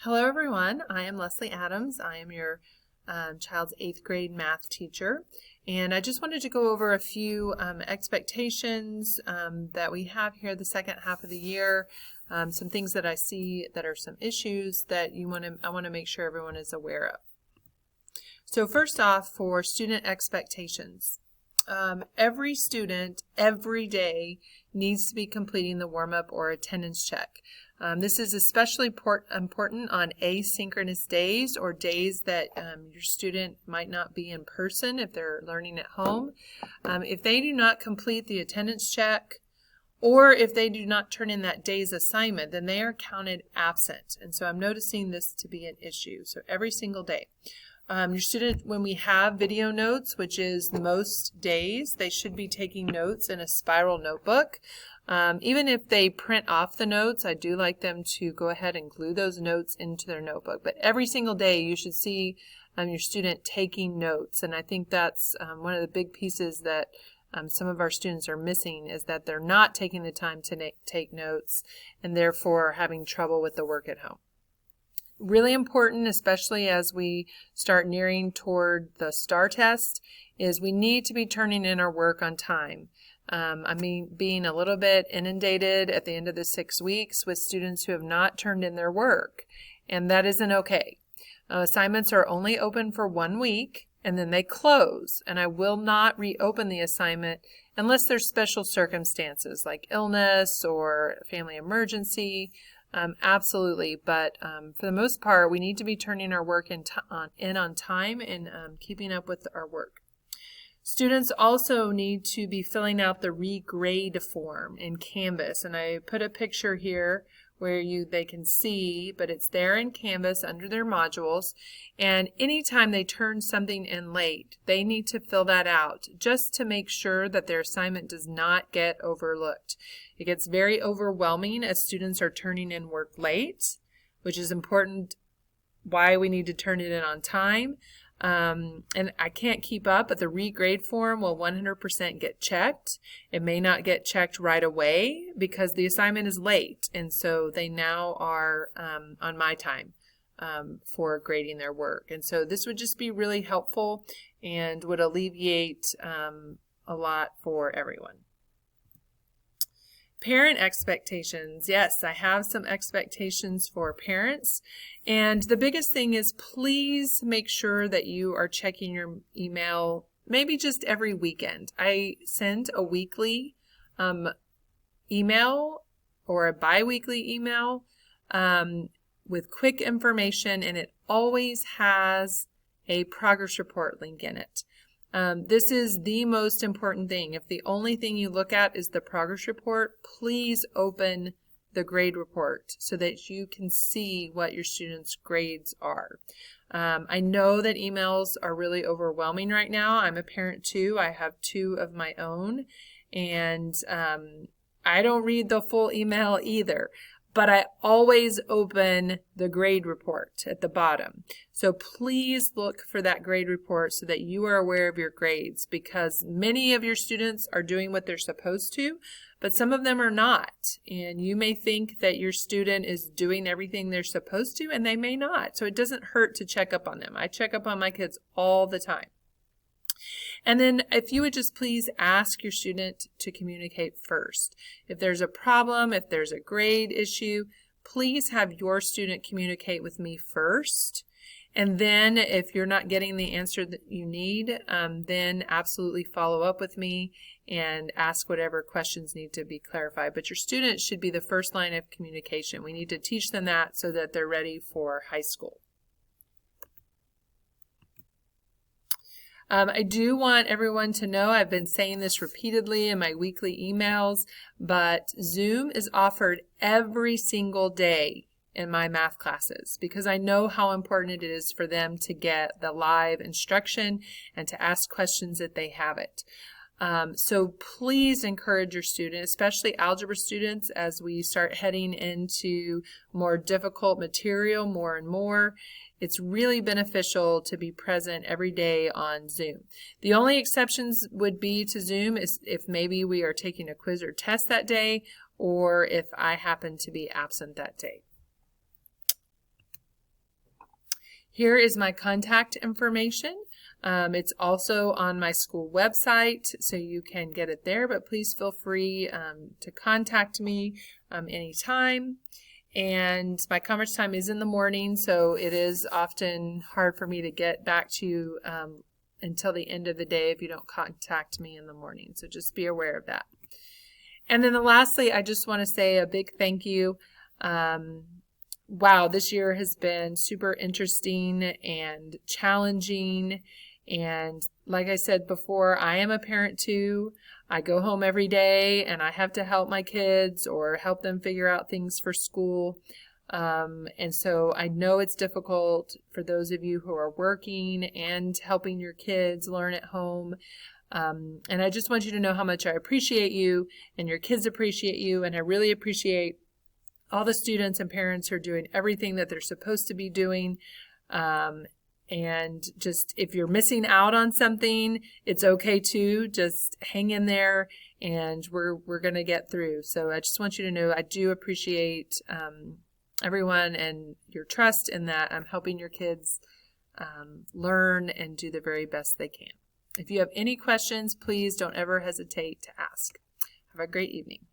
Hello everyone, I am Leslie Adams. I am your child's 8th grade math teacher, and I just wanted to go over a few expectations that we have here the second half of the year, some things that I see that are some issues that I want to make sure everyone is aware of. So first off, for student expectations. Every student, every day, needs to be completing the warm-up or attendance check. This is especially important on asynchronous days or days that your student might not be in person if they're learning at home. If they do not complete the attendance check, or if they do not turn in that day's assignment, then they are counted absent. And so I'm noticing this to be an issue. So every single day. Your student, when we have video notes, which is most days, they should be taking notes in a spiral notebook. Even if they print off the notes, I do like them to go ahead and glue those notes into their notebook. But every single day you should see your student taking notes. And I think that's one of the big pieces that some of our students are missing, is that they're not taking the time to take notes and therefore are having trouble with the work at home. Really important, especially as we start nearing toward the STAR test, is we need to be turning in our work on time. Being a little bit inundated at the end of the 6 weeks with students who have not turned in their work, and that isn't okay. Assignments are only open for 1 week, and then they close, and I will not reopen the assignment unless there's special circumstances like illness or family emergency. Absolutely, but for the most part, we need to be turning our work in on time and keeping up with our work. Students also need to be filling out the regrade form in Canvas, and I put a picture here where they can see, but it's there in Canvas under their modules, and anytime they turn something in late, they need to fill that out just to make sure that their assignment does not get overlooked. It gets very overwhelming as students are turning in work late, which is important why we need to turn it in on time. And I can't keep up, but the regrade form will 100% get checked. It may not get checked right away because the assignment is late, and so they now are on my time for grading their work. And so this would just be really helpful and would alleviate a lot for everyone. Parent expectations. Yes, I have some expectations for parents. And the biggest thing is, please make sure that you are checking your email maybe just every weekend. I send a weekly email or a bi-weekly email with quick information, and it always has a progress report link in it. This is the most important thing. If the only thing you look at is the progress report, please open the grade report so that you can see what your students' grades are. I know that emails are really overwhelming right now. I'm a parent too. I have 2 of my own, and I don't read the full email either. But I always open the grade report at the bottom. So please look for that grade report so that you are aware of your grades, because many of your students are doing what they're supposed to, but some of them are not. And you may think that your student is doing everything they're supposed to, and they may not. So it doesn't hurt to check up on them. I check up on my kids all the time. And then if you would just please ask your student to communicate first. If there's a problem, if there's a grade issue, please have your student communicate with me first. And then if you're not getting the answer that you need, then absolutely follow up with me and ask whatever questions need to be clarified. But your student should be the first line of communication. We need to teach them that so that they're ready for high school. I do want everyone to know, I've been saying this repeatedly in my weekly emails, but Zoom is offered every single day in my math classes because I know how important it is for them to get the live instruction and to ask questions if they have it. So please encourage your students, especially algebra students, as we start heading into more difficult material more and more. It's really beneficial to be present every day on Zoom. The only exceptions would be to Zoom is if maybe we are taking a quiz or test that day, or if I happen to be absent that day. Here is my contact information. It's also on my school website, so you can get it there, but please feel free to contact me anytime. And my conference time is in the morning, so it is often hard for me to get back to you until the end of the day if you don't contact me in the morning. So just be aware of that. And then lastly, I just want to say a big thank you. Wow, this year has been super interesting and challenging. And like I said before, I am a parent too. I go home every day and I have to help my kids or help them figure out things for school. And so I know it's difficult for those of you who are working and helping your kids learn at home. And I just want you to know how much I appreciate you and your kids appreciate you. And I really appreciate all the students and parents who are doing everything that they're supposed to be doing. And just if you're missing out on something, it's okay too. Just hang in there and we're going to get through. So I just want you to know I do appreciate everyone and your trust in that I'm helping your kids learn and do the very best they can. If you have any questions, please don't ever hesitate to ask. Have a great evening.